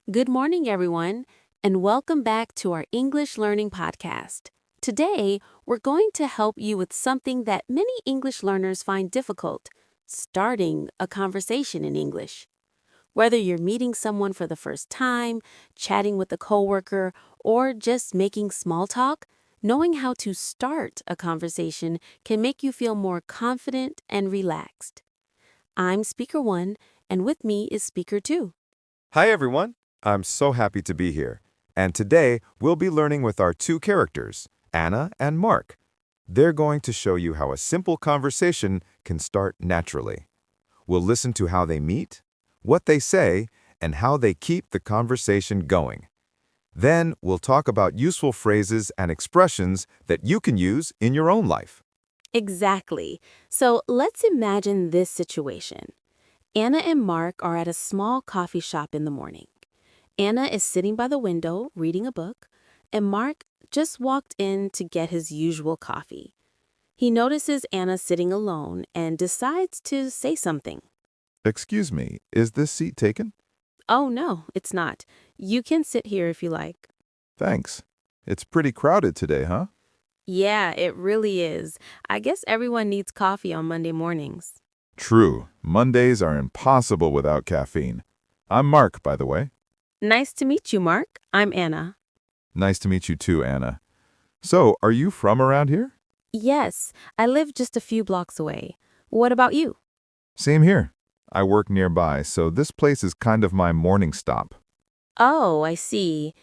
Good morning, everyone, and welcome back to our English Learning Podcast. Today, we're going to help you with something that many English learners find difficult, starting a conversation in English. Whether you're meeting someone for the first time, chatting with a coworker, or just making small talk, knowing how to start a conversation can make you feel more confident and relaxed. I'm Speaker 1, and with me is Speaker 2. Hi, everyone. I'm so happy to be here. And today, we'll be learning with our two characters, Anna and Mark. They're going to show you how a simple conversation can start naturally. We'll listen to how they meet, what they say, and how they keep the conversation going. Then, we'll talk about useful phrases and expressions that you can use in your own life. Exactly. So let's imagine this situation. Anna and Mark are at a small coffee shop in the morning. Anna is sitting by the window reading a book, and Mark just walked in to get his usual coffee. He notices Anna sitting alone and decides to say something. Excuse me, is this seat taken? Oh, no, it's not. You can sit here if you like. Thanks. It's pretty crowded today, huh? Yeah, it really is. I guess everyone needs coffee on Monday mornings. True. Mondays are impossible without caffeine. I'm Mark, by the way. Nice to meet you, Mark. I'm Anna. Nice to meet you too, Anna. So, are you from around here? Yes, I live just a few blocks away. What about you? Same here. I work nearby, so this place is kind of my morning stop. Oh, I see.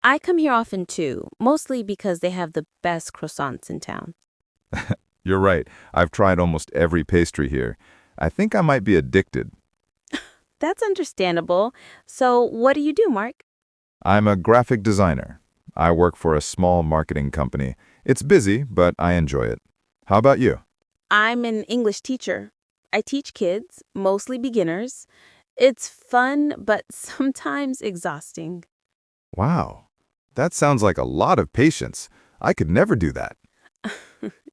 I come here often too, mostly because they have the best croissants in town. You're right. I've tried almost every pastry here. I think I might be addicted. That's understandable. So, what do you do, Mark? I'm a graphic designer. I work for a small marketing company. It's busy, but I enjoy it. How about you? I'm an English teacher. I teach kids, mostly beginners. It's fun, but sometimes exhausting. Wow. That sounds like a lot of patience. I could never do that.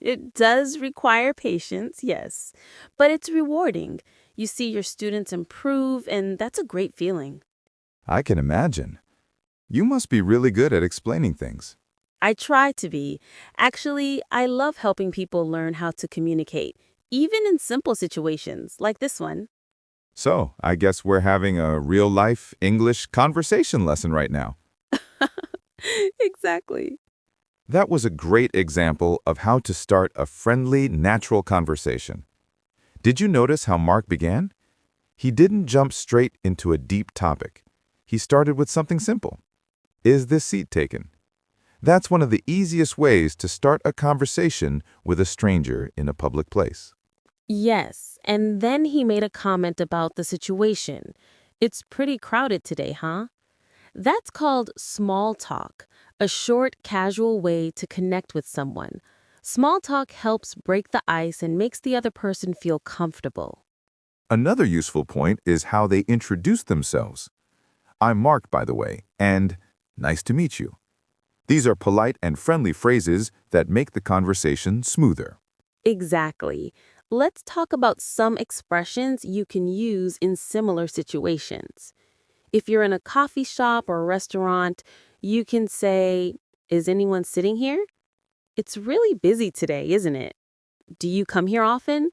It does require patience, yes, but it's rewarding. You see your students improve, and that's a great feeling. I can imagine. You must be really good at explaining things. I try to be. Actually, I love helping people learn how to communicate, even in simple situations like this one. So, I guess we're having a real-life English conversation lesson right now. Exactly. That was a great example of how to start a friendly, natural conversation. Did you notice how Mark began? He didn't jump straight into a deep topic. He started with something simple. Is this seat taken? That's one of the easiest ways to start a conversation with a stranger in a public place. Yes, and then he made a comment about the situation. It's pretty crowded today, huh? That's called small talk, a short, casual way to connect with someone. Small talk helps break the ice and makes the other person feel comfortable. Another useful point is how they introduce themselves. I'm Mark, by the way, and nice to meet you. These are polite and friendly phrases that make the conversation smoother. Exactly. Let's talk about some expressions you can use in similar situations. If you're in a coffee shop or a restaurant, you can say, "Is anyone sitting here?" It's really busy today, isn't it? Do you come here often?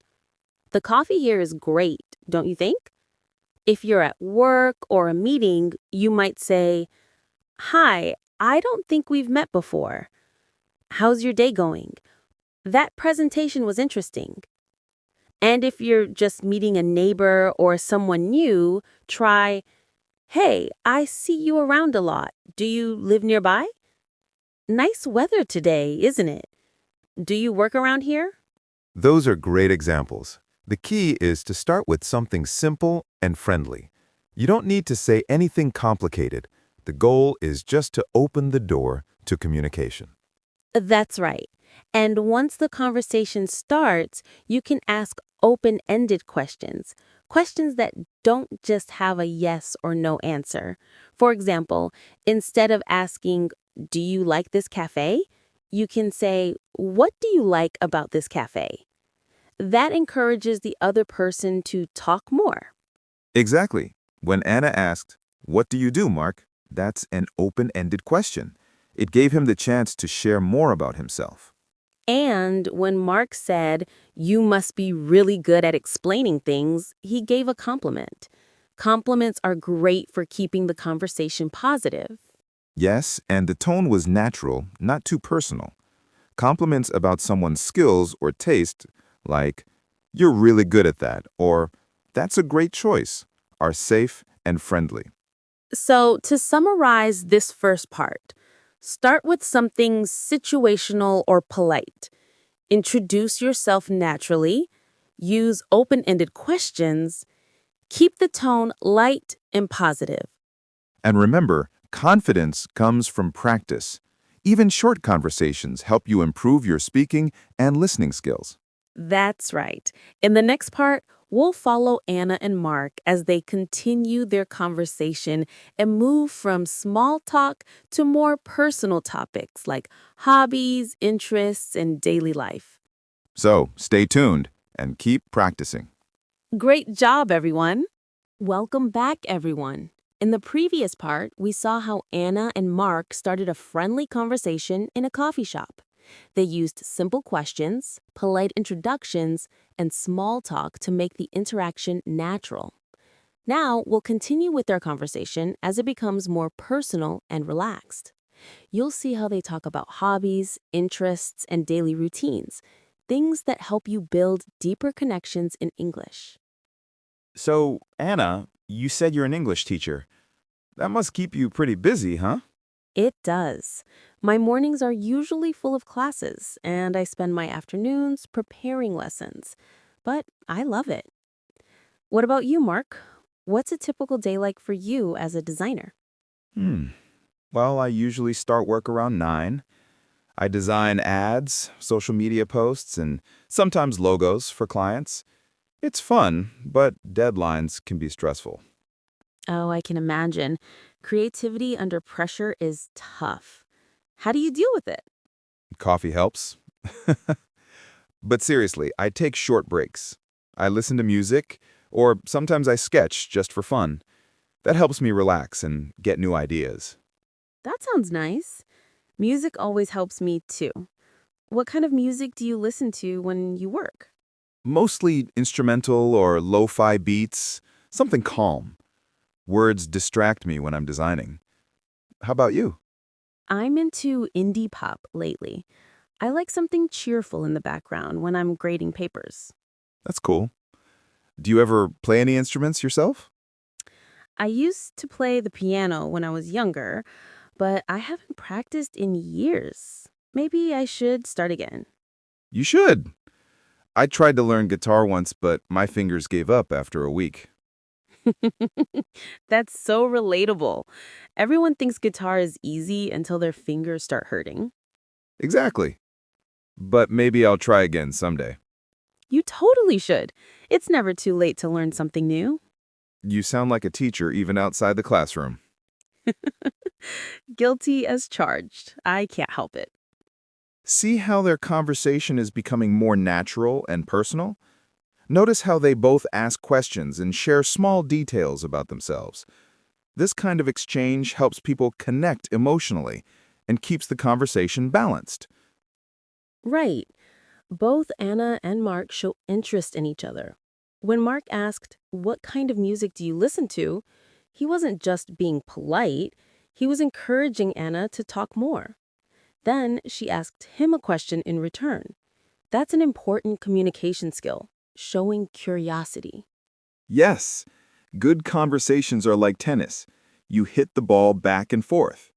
The coffee here is great, don't you think? If you're at work or a meeting, you might say, "Hi, I don't think we've met before. How's your day going? That presentation was interesting." And if you're just meeting a neighbor or someone new, try, "Hey, I see you around a lot. Do you live nearby? Nice weather today, isn't it? Do you work around here?" Those are great examples. The key is to start with something simple and friendly. You don't need to say anything complicated. The goal is just to open the door to communication. That's right. And once the conversation starts, you can ask open-ended questions, questions that don't just have a yes or no answer. For example, instead of asking, "Do you like this cafe?" you can say, "What do you like about this cafe?" That encourages the other person to talk more. Exactly. When Anna asked, What do you do, Mark? That's an open-ended question. It gave him the chance to share more about himself. And when Mark said, "You must be really good at explaining things," he gave a compliment. Compliments are great for keeping the conversation positive. Yes, and the tone was natural, not too personal. Compliments about someone's skills or taste, like, "You're really good at that," or "That's a great choice," are safe and friendly. So, to summarize this first part, start with something situational or polite. Introduce yourself naturally. Use open ended questions. Keep the tone light and positive. And remember, confidence comes from practice. Even short conversations help you improve your speaking and listening skills. That's right. In the next part, we'll follow Anna and Mark as they continue their conversation and move from small talk to more personal topics like hobbies, interests, and daily life. So, stay tuned and keep practicing. Great job, everyone! Welcome back, everyone. In the previous part, we saw how Anna and Mark started a friendly conversation in a coffee shop. They used simple questions, polite introductions, and small talk to make the interaction natural. Now, we'll continue with their conversation as it becomes more personal and relaxed. You'll see how they talk about hobbies, interests, and daily routines, things that help you build deeper connections in English. So, Anna, you said you're an English teacher. That must keep you pretty busy, huh? It does. My mornings are usually full of classes, and I spend my afternoons preparing lessons. But I love it. What about you, Mark? What's a typical day like for you as a designer? Hmm. Well, I usually start work around 9. I design ads, social media posts, and sometimes logos for clients. It's fun, but deadlines can be stressful. Oh, I can imagine. Creativity under pressure is tough. How do you deal with it? Coffee helps. But seriously, I take short breaks. I listen to music, or sometimes I sketch just for fun. That helps me relax and get new ideas. That sounds nice. Music always helps me too. What kind of music do you listen to when you work? Mostly instrumental or lo-fi beats, something calm. Words distract me when I'm designing. How about you? I'm into indie pop lately. I like something cheerful in the background when I'm grading papers. That's cool. Do you ever play any instruments yourself? I used to play the piano when I was younger, but I haven't practiced in years. Maybe I should start again. You should. I tried to learn guitar once, but my fingers gave up after a week. That's so relatable. Everyone thinks guitar is easy until their fingers start hurting. Exactly. But maybe I'll try again someday. You totally should. It's never too late to learn something new. You sound like a teacher even outside the classroom. Guilty as charged. I can't help it. See how their conversation is becoming more natural and personal? Notice how they both ask questions and share small details about themselves. This kind of exchange helps people connect emotionally and keeps the conversation balanced. Right. Both Anna and Mark show interest in each other. When Mark asked, "What kind of music do you listen to?" he wasn't just being polite, he was encouraging Anna to talk more. Then she asked him a question in return. That's an important communication skill, showing curiosity. Yes, good conversations are like tennis. You hit the ball back and forth.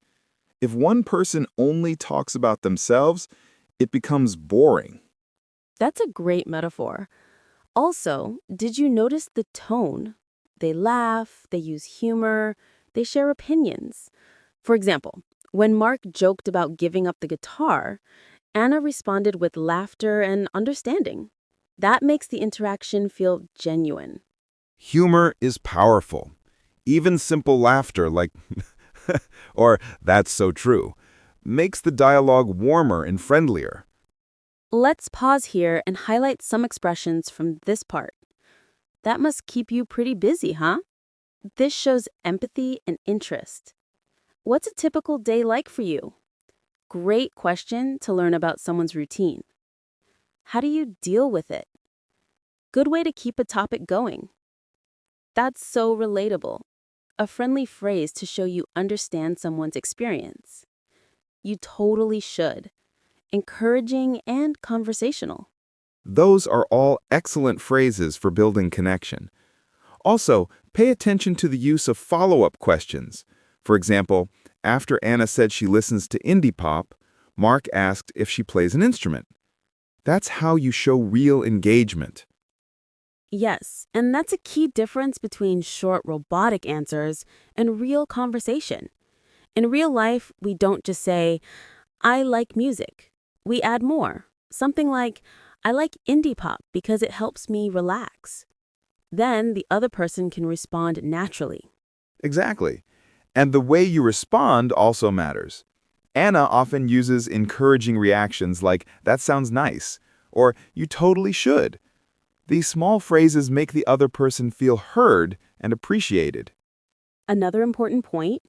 If one person only talks about themselves, it becomes boring. That's a great metaphor. Also, did you notice the tone? They laugh, they use humor, they share opinions. For example, when Mark joked about giving up the guitar, Anna responded with laughter and understanding. That makes the interaction feel genuine. Humor is powerful. Even simple laughter like, or "that's so true," makes the dialogue warmer and friendlier. Let's pause here and highlight some expressions from this part. That must keep you pretty busy, huh? This shows empathy and interest. What's a typical day like for you? Great question to learn about someone's routine. How do you deal with it? Good way to keep a topic going. That's so relatable. A friendly phrase to show you understand someone's experience. You totally should. Encouraging and conversational. Those are all excellent phrases for building connection. Also, pay attention to the use of follow-up questions. For example, after Anna said she listens to indie pop, Mark asked if she plays an instrument. That's how you show real engagement. Yes, and that's a key difference between short robotic answers and real conversation. In real life, we don't just say, I like music. We add more. Something like, I like indie pop because it helps me relax. Then the other person can respond naturally. Exactly. And the way you respond also matters. Anna often uses encouraging reactions like, that sounds nice, or you totally should. These small phrases make the other person feel heard and appreciated. Another important point,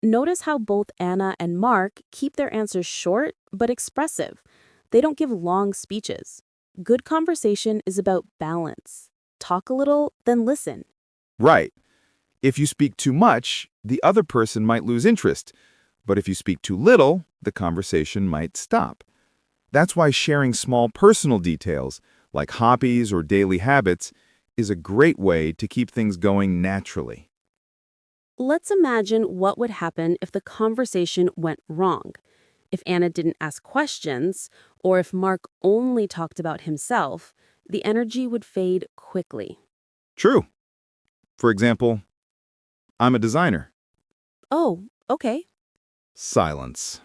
notice how both Anna and Mark keep their answers short but expressive. They don't give long speeches. Good conversation is about balance. Talk a little, then listen. Right. If you speak too much, the other person might lose interest. But if you speak too little, the conversation might stop. That's why sharing small personal details, like hobbies or daily habits, is a great way to keep things going naturally. Let's imagine what would happen if the conversation went wrong. If Anna didn't ask questions, or if Mark only talked about himself, the energy would fade quickly. True. For example, I'm a designer. Oh, okay. Silence.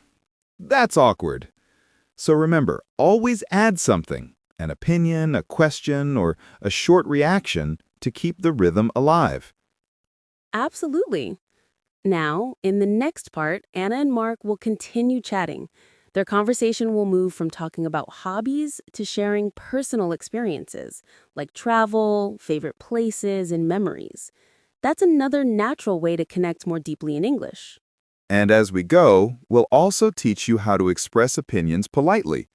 That's awkward. So remember, always add something, an opinion, a question, or a short reaction to keep the rhythm alive. Absolutely. Now, in the next part, Anna and Mark will continue chatting. Their conversation will move from talking about hobbies to sharing personal experiences, like travel, favorite places, and memories. That's another natural way to connect more deeply in English. And as we go, we'll also teach you how to express opinions politely,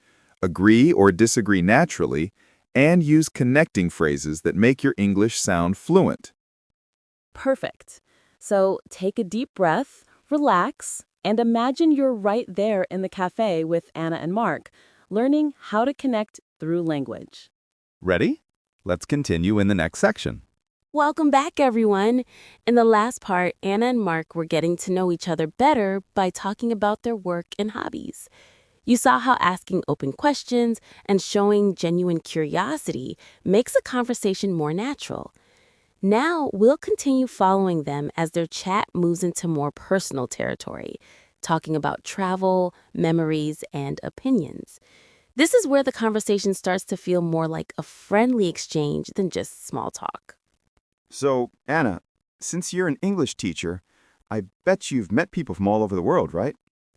agree or disagree naturally, and use connecting phrases that make your English sound fluent. Perfect. So take a deep breath, relax, and imagine you're right there in the cafe with Anna and Mark, learning how to connect through language. Ready? Let's continue in the next section. Welcome back, everyone. In the last part, Anna and Mark were getting to know each other better by talking about their work and hobbies. You saw how asking open questions and showing genuine curiosity makes a conversation more natural. Now, we'll continue following them as their chat moves into more personal territory, talking about travel, memories, and opinions. This is where the conversation starts to feel more like a friendly exchange than just small talk. So, Anna, since you're an English teacher, I bet you've met people from all over the world, right?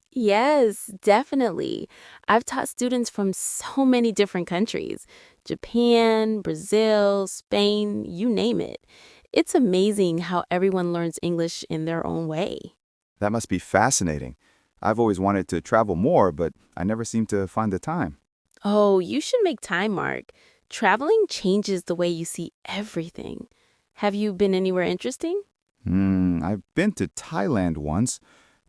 Yes, definitely. I've taught students from so many different countries: Japan, Brazil, Spain, you name it. It's amazing how everyone learns English in their own way. That must be fascinating. I've always wanted to travel more, but I never seem to find the time. Oh, you should make time, Mark. Traveling changes the way you see everything. Have you been anywhere interesting? I've been to Thailand once.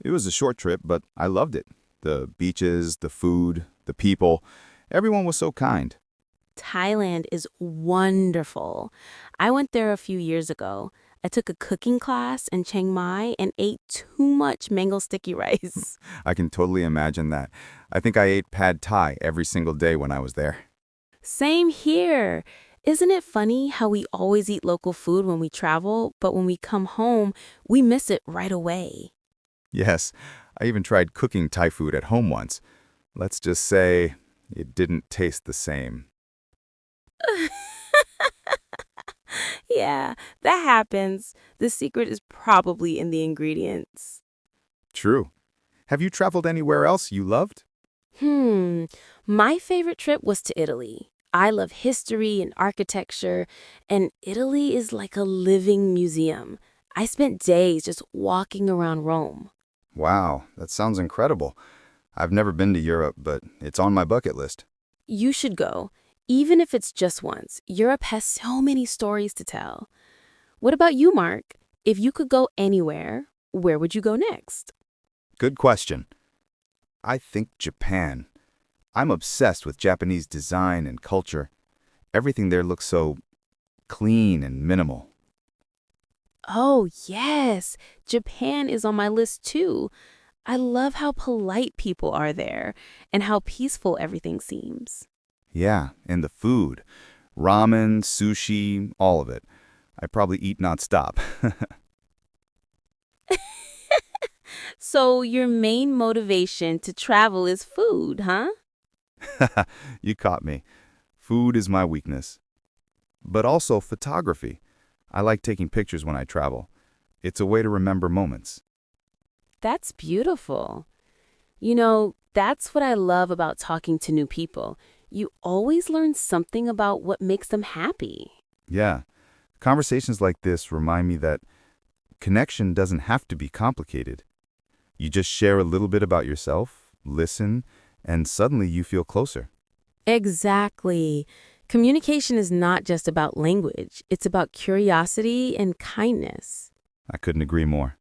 It was a short trip, but I loved it. The beaches, the food, the people. Everyone was so kind. Thailand is wonderful. I went there a few years ago. I took a cooking class in Chiang Mai and ate too much mango sticky rice. I can totally imagine that. I think I ate pad thai every single day when I was there. Same here. Isn't it funny how we always eat local food when we travel, but when we come home, we miss it right away? Yes, I even tried cooking Thai food at home once. Let's just say it didn't taste the same. Yeah, that happens. The secret is probably in the ingredients. True. Have you traveled anywhere else you loved? My favorite trip was to Italy. I love history and architecture, and Italy is like a living museum. I spent days just walking around Rome. Wow, that sounds incredible. I've never been to Europe, but it's on my bucket list. You should go. Even if it's just once, Europe has so many stories to tell. What about you, Mark? If you could go anywhere, where would you go next? Good question. I think Japan. I'm obsessed with Japanese design and culture. Everything there looks so clean and minimal. Oh, yes. Japan is on my list too. I love how polite people are there and how peaceful everything seems. Yeah, and the food. Ramen, sushi, all of it. I probably eat not stop. So, your main motivation to travel is food, huh? You caught me. Food is my weakness. But also photography. I like taking pictures when I travel. It's a way to remember moments. That's beautiful. You know, that's what I love about talking to new people. You always learn something about what makes them happy. Yeah, conversations like this remind me that connection doesn't have to be complicated. You just share a little bit about yourself, listen, and suddenly you feel closer. Exactly. Communication is not just about language, it's about curiosity and kindness. I couldn't agree more.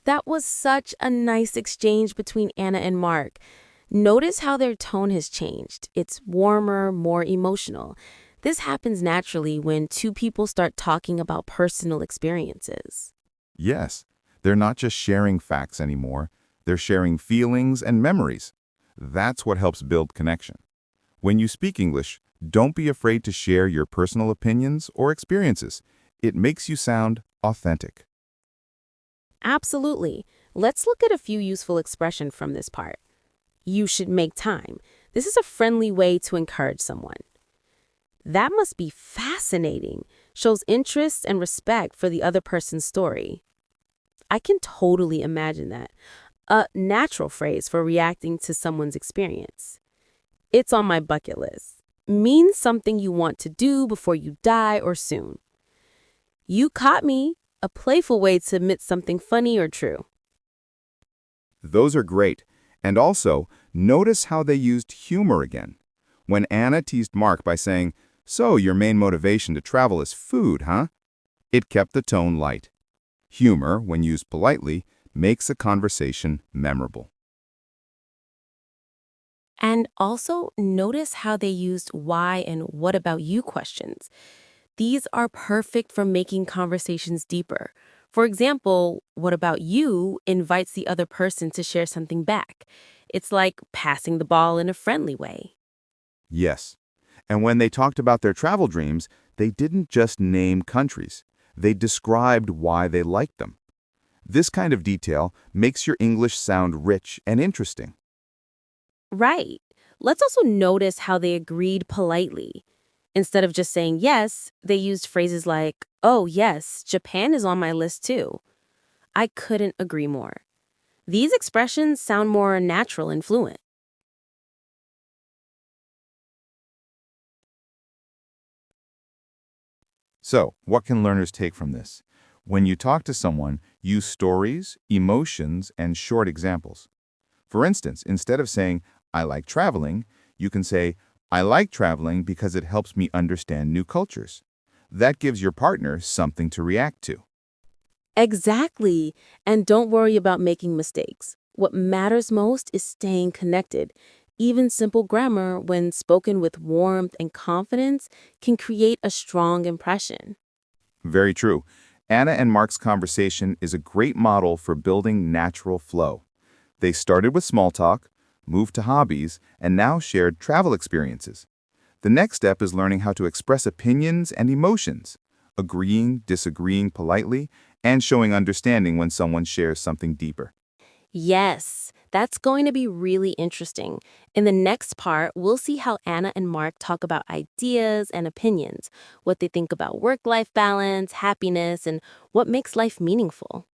That was such a nice exchange between Anna and Mark. Notice how their tone has changed. It's warmer, more emotional. This happens naturally when two people start talking about personal experiences. Yes, they're not just sharing facts anymore. They're sharing feelings and memories. That's what helps build connection. When you speak English, don't be afraid to share your personal opinions or experiences. It makes you sound authentic. Absolutely. Let's look at a few useful expressions from this part. You should make time. This is a friendly way to encourage someone. That must be fascinating. Shows interest and respect for the other person's story. I can totally imagine that. A natural phrase for reacting to someone's experience. It's on my bucket list. Means something you want to do before you die or soon. You caught me. A playful way to admit something funny or true. Those are great. And also, notice how they used humor again. When Anna teased Mark by saying, "So your main motivation to travel is food, huh?" It kept the tone light. Humor, when used politely, makes a conversation memorable. And also notice how they used why and what about you questions. These are perfect for making conversations deeper. For example, what about you invites the other person to share something back. It's like passing the ball in a friendly way. Yes. And when they talked about their travel dreams, they didn't just name countries. They described why they liked them. This kind of detail makes your English sound rich and interesting. Right. Let's also notice how they agreed politely. Instead of just saying yes, they used phrases like, oh, yes, Japan is on my list too. I couldn't agree more. These expressions sound more natural and fluent. So, what can learners take from this? When you talk to someone, use stories, emotions, and short examples. For instance, instead of saying, "I like traveling," you can say, "I like traveling because it helps me understand new cultures." That gives your partner something to react to. Exactly. And don't worry about making mistakes. What matters most is staying connected. Even simple grammar, when spoken with warmth and confidence, can create a strong impression. Very true. Anna and Mark's conversation is a great model for building natural flow. They started with small talk, moved to hobbies, and now shared travel experiences. The next step is learning how to express opinions and emotions, agreeing, disagreeing politely, and showing understanding when someone shares something deeper. Yes, that's going to be really interesting. In the next part, we'll see how Anna and Mark talk about ideas and opinions, what they think about work-life balance, happiness, and what makes life meaningful.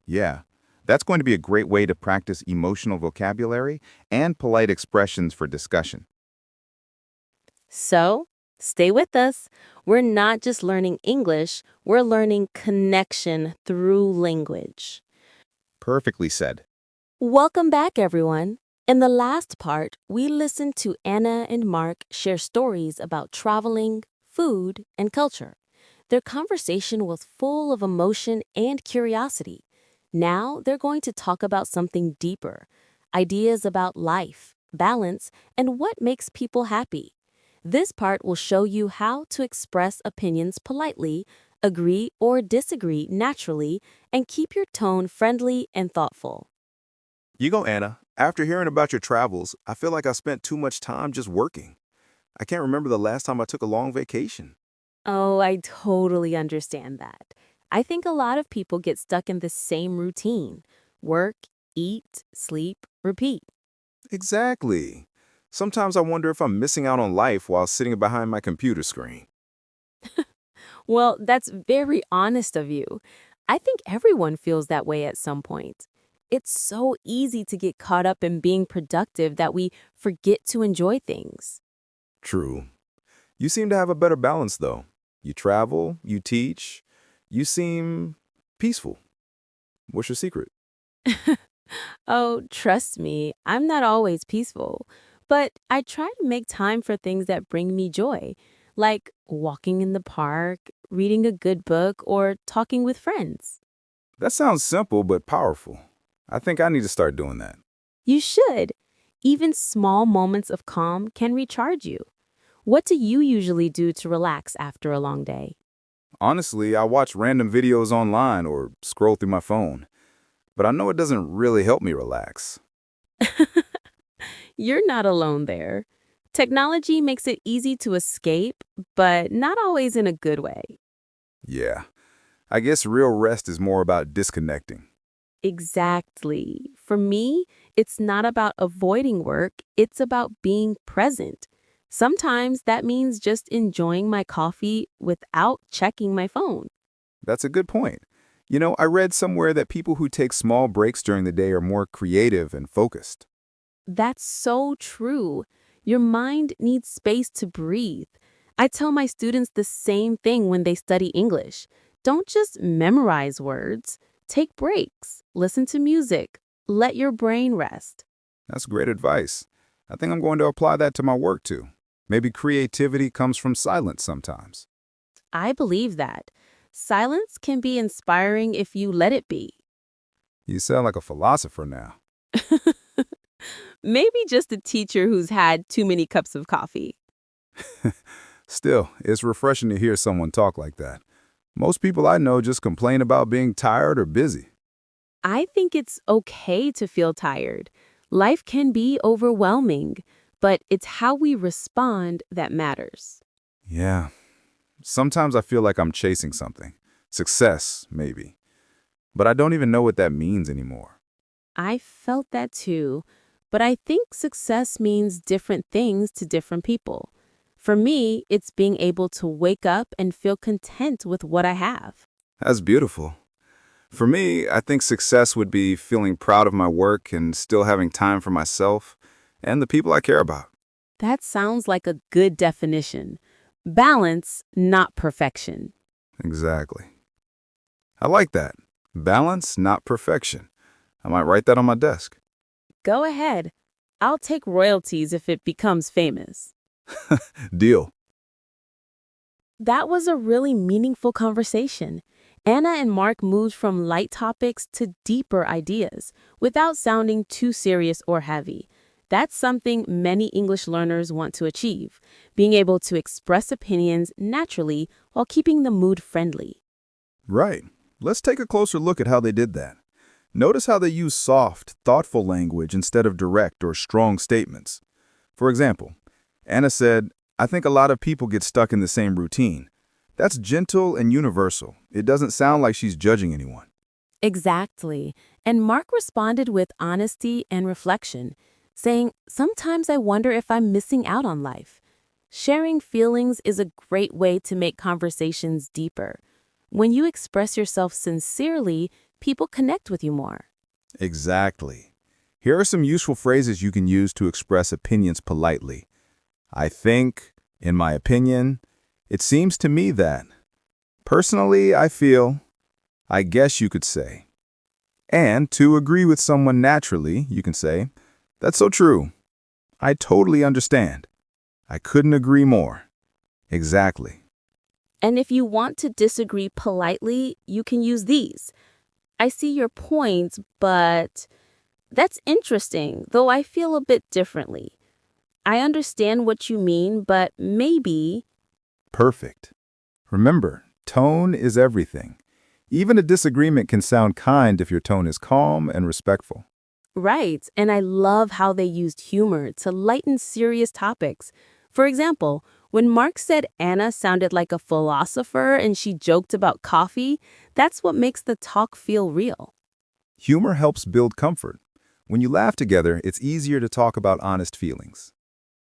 Yeah, that's going to be a great way to practice emotional vocabulary and polite expressions for discussion. So, Stay with us. We're not just learning English, we're learning connection through language. Perfectly said. Welcome back, everyone. In the last part, we listened to Anna and Mark share stories about traveling, food, and culture. Their conversation was full of emotion and curiosity. Now they're going to talk about something deeper, ideas about life, balance, and what makes people happy. This part will show you how to express opinions politely, agree or disagree naturally, and keep your tone friendly and thoughtful. You go, Anna. After hearing about your travels, I feel like I spent too much time just working. I can't remember the last time I took a long vacation. Oh, I totally understand that. I think a lot of people get stuck in the same routine: work, eat, sleep, repeat. Exactly. Sometimes I wonder if I'm missing out on life while sitting behind my computer screen. Well, that's very honest of you. I think everyone feels that way at some point. It's so easy to get caught up in being productive that we forget to enjoy things. True. You seem to have a better balance, though. You travel, you teach, you seem peaceful. What's your secret? Oh, trust me, I'm not always peaceful, but I try to make time for things that bring me joy, like walking in the park, reading a good book, or talking with friends. That sounds simple but powerful. I think I need to start doing that. You should. Even small moments of calm can recharge you. What do you usually do to relax after a long day? Honestly, I watch random videos online or scroll through my phone, but I know it doesn't really help me relax. You're not alone there. Technology makes it easy to escape, but not always in a good way. Yeah, I guess real rest is more about disconnecting. Exactly. For me, it's not about avoiding work, it's about being present. Sometimes that means just enjoying my coffee without checking my phone. That's a good point. You know, I read somewhere that people who take small breaks during the day are more creative and focused. That's so true. Your mind needs space to breathe. I tell my students the same thing when they study English. Don't just memorize words. Take breaks. Listen to music. Let your brain rest. That's great advice. I think I'm going to apply that to my work too. Maybe creativity comes from silence sometimes. I believe that. Silence can be inspiring if you let it be. You sound like a philosopher now. Maybe just a teacher who's had too many cups of coffee. Still, it's refreshing to hear someone talk like that. Most people I know just complain about being tired or busy. I think it's okay to feel tired. Life can be overwhelming, but it's how we respond that matters. Yeah, sometimes I feel like I'm chasing something. Success, maybe. But I don't even know what that means anymore. I felt that too, but I think success means different things to different people. For me, it's being able to wake up and feel content with what I have. That's beautiful. For me, I think success would be feeling proud of my work and still having time for myself and the people I care about. That sounds like a good definition. Balance, not perfection. Exactly. I like that. Balance, not perfection. I might write that on my desk. Go ahead. I'll take royalties if it becomes famous. Deal. That was a really meaningful conversation. Anna and Mark moved from light topics to deeper ideas without sounding too serious or heavy. That's something many English learners want to achieve, being able to express opinions naturally while keeping the mood friendly. Right. Let's take a closer look at how they did that. Notice how they use soft, thoughtful language instead of direct or strong statements. For example, Anna said, I think a lot of people get stuck in the same routine. That's gentle and universal. It doesn't sound like she's judging anyone. Exactly. And Mark responded with honesty and reflection, saying, sometimes I wonder if I'm missing out on life. Sharing feelings is a great way to make conversations deeper. When you express yourself sincerely, people connect with you more. Exactly. Here are some useful phrases you can use to express opinions politely. I think, In my opinion, it seems to me that. Personally, I feel, I guess you could say. And to agree with someone naturally, you can say, that's so true. I totally understand. I couldn't agree more. Exactly. And if you want to disagree politely, you can use these. I see your points, but that's interesting, though I feel a bit differently. I understand what you mean, but maybe. Perfect. Remember, tone is everything. Even a disagreement can sound kind if your tone is calm and respectful. Right, and I love how they used humor to lighten serious topics. For example, when Mark said Anna sounded like a philosopher and she joked about coffee, that's what makes the talk feel real. Humor helps build comfort. When you laugh together, it's easier to talk about honest feelings.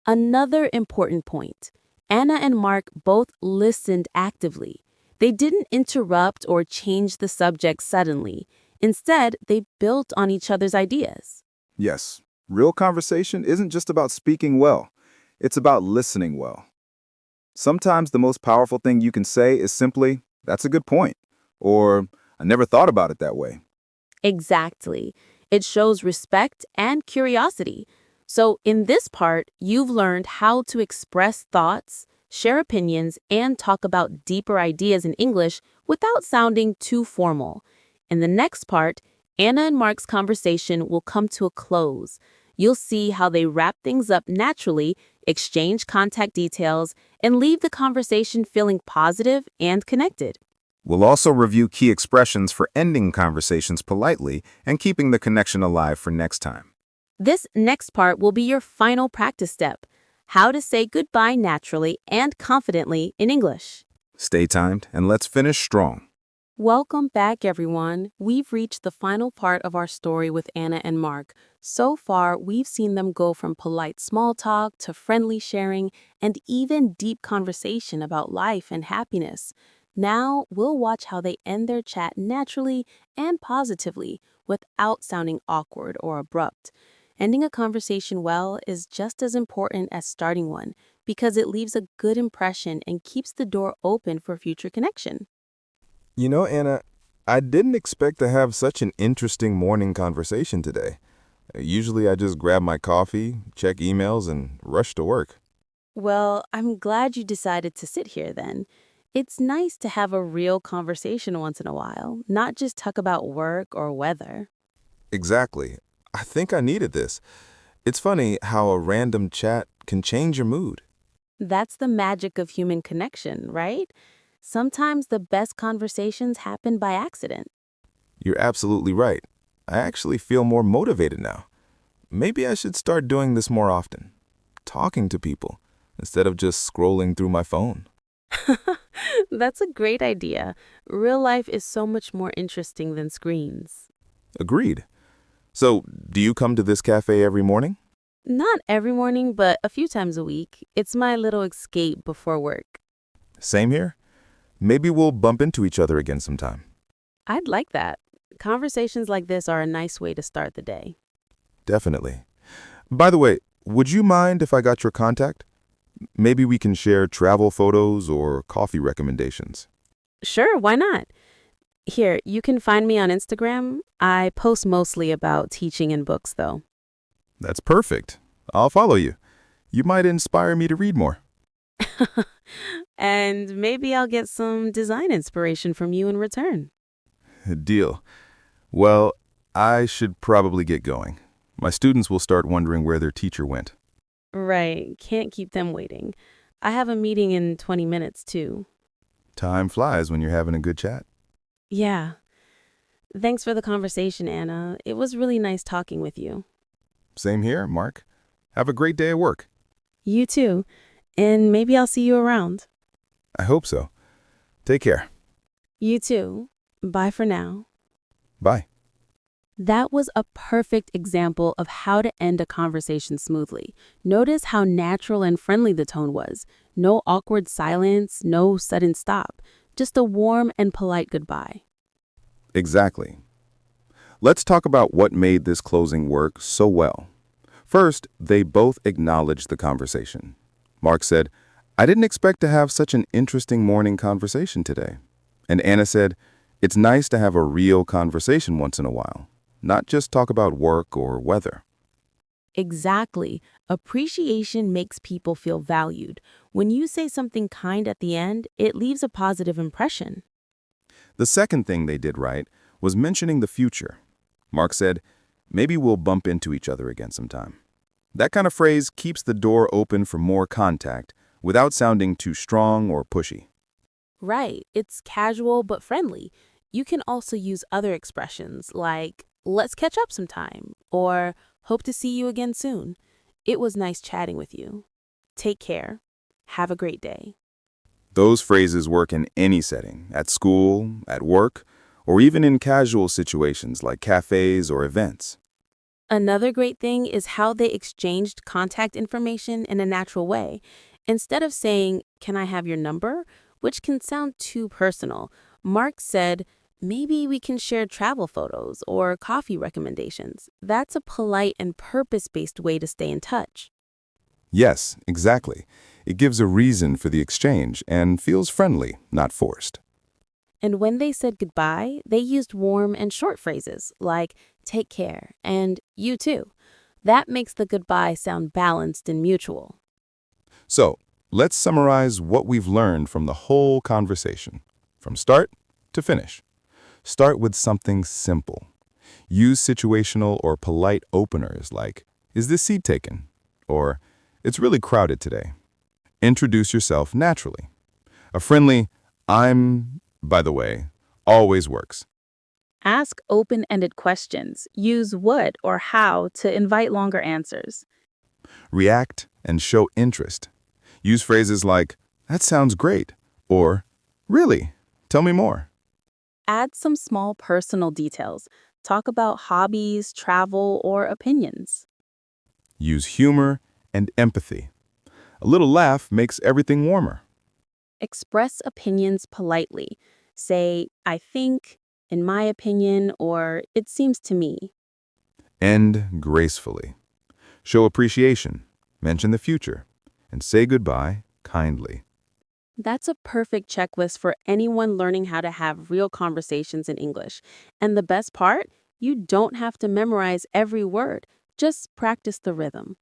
Another important point. Anna and Mark both listened actively. They didn't interrupt or change the subject suddenly. Instead, they built on each other's ideas. Yes, real conversation isn't just about speaking well. It's about listening well. Sometimes the most powerful thing you can say is simply, that's a good point, or I never thought about it that way. Exactly. It shows respect and curiosity. So in this part, you've learned how to express thoughts, share opinions, and talk about deeper ideas in English without sounding too formal. In the next part, Anna and Mark's conversation will come to a close. You'll see how they wrap things up naturally, exchange contact details, and leave the conversation feeling positive and connected. We'll also review key expressions for ending conversations politely and keeping the connection alive for next time. This next part will be your final practice step, how to say goodbye naturally and confidently in English. Stay timed and let's finish strong. Welcome back, everyone. We've reached the final part of our story with Anna and Mark. So far, we've seen them go from polite small talk to friendly sharing and even deep conversation about life and happiness. Now, we'll watch how they end their chat naturally and positively without sounding awkward or abrupt. Ending a conversation well is just as important as starting one because it leaves a good impression and keeps the door open for future connection. You know, Anna, I didn't expect to have such an interesting morning conversation today. Usually I just grab my coffee, check emails, and rush to work. Well, I'm glad you decided to sit here then. It's nice to have a real conversation once in a while, not just talk about work or weather. Exactly. I think I needed this. It's funny how a random chat can change your mood. That's the magic of human connection, right? Sometimes the best conversations happen by accident. You're absolutely right. I actually feel more motivated now. Maybe I should start doing this more often. Talking to people instead of just scrolling through my phone. That's a great idea. Real life is so much more interesting than screens. Agreed. So, do you come to this cafe every morning? Not every morning, but a few times a week. It's my little escape before work. Same here. Maybe we'll bump into each other again sometime. I'd like that. Conversations like this are a nice way to start the day. Definitely. By the way, would you mind if I got your contact? Maybe we can share travel photos or coffee recommendations. Sure, why not? Here, you can find me on Instagram. I post mostly about teaching and books, though. That's perfect. I'll follow you. You might inspire me to read more. And maybe I'll get some design inspiration from you in return. Deal. Well, I should probably get going. My students will start wondering where their teacher went. Right, can't keep them waiting. I have a meeting in 20 minutes, too. Time flies when you're having a good chat. Yeah. Thanks for the conversation, Anna. It was really nice talking with you. Same here, Mark. Have a great day at work. You too. And maybe I'll see you around. I hope so. Take care. You too. Bye for now. Bye. That was a perfect example of how to end a conversation smoothly. Notice how natural and friendly the tone was. No awkward silence, no sudden stop. Just a warm and polite goodbye. Exactly. Let's talk about what made this closing work so well. First, they both acknowledged the conversation. Mark said, I didn't expect to have such an interesting morning conversation today. And Anna said, it's nice to have a real conversation once in a while, not just talk about work or weather. Exactly. Appreciation makes people feel valued. When you say something kind at the end, it leaves a positive impression. The second thing they did right was mentioning the future. Mark said, maybe we'll bump into each other again sometime. That kind of phrase keeps the door open for more contact without sounding too strong or pushy. Right. It's casual but friendly. You can also use other expressions like, let's catch up sometime, or hope to see you again soon. It was nice chatting with you. Take care. Have a great day. Those phrases work in any setting, at school, at work, or even in casual situations like cafes or events. Another great thing is how they exchanged contact information in a natural way. Instead of saying, can I have your number? Which can sound too personal, Mark said, maybe we can share travel photos or coffee recommendations. That's a polite and purpose-based way to stay in touch. Yes, exactly. It gives a reason for the exchange and feels friendly, not forced. And when they said goodbye, they used warm and short phrases like, take care, and you too. That makes the goodbye sound balanced and mutual. So, let's summarize what we've learned from the whole conversation, from start to finish. Start with something simple. Use situational or polite openers like, is this seat taken? Or, it's really crowded today. Introduce yourself naturally. A friendly, by the way, always works. Ask open-ended questions. Use what or how to invite longer answers. React and show interest. Use phrases like, that sounds great, or, really, tell me more. Add some small personal details. Talk about hobbies, travel, or opinions. Use humor and empathy. A little laugh makes everything warmer. Express opinions politely. Say, I think, in my opinion, or it seems to me. End gracefully. Show appreciation, mention the future, and say goodbye kindly. That's a perfect checklist for anyone learning how to have real conversations in English. And the best part, you don't have to memorize every word. Just practice the rhythm.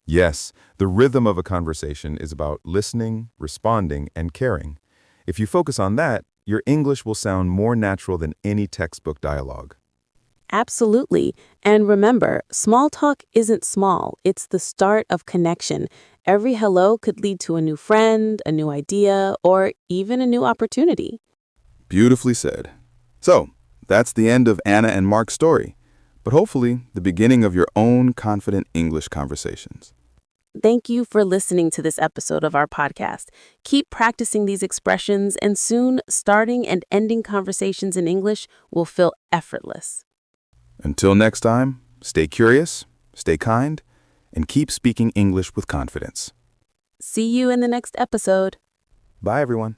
Yes, the rhythm of a conversation is about listening, responding, and caring. If you focus on that, your English will sound more natural than any textbook dialogue. Absolutely. And remember, small talk isn't small. It's the start of connection. Every hello could lead to a new friend, a new idea, or even a new opportunity. Beautifully said. So, that's the end of Anna and Mark's story, but hopefully the beginning of your own confident English conversations. Thank you for listening to this episode of our podcast. Keep practicing these expressions, and soon, starting and ending conversations in English will feel effortless. Until next time, stay curious, stay kind, and keep speaking English with confidence. See you in the next episode. Bye, everyone.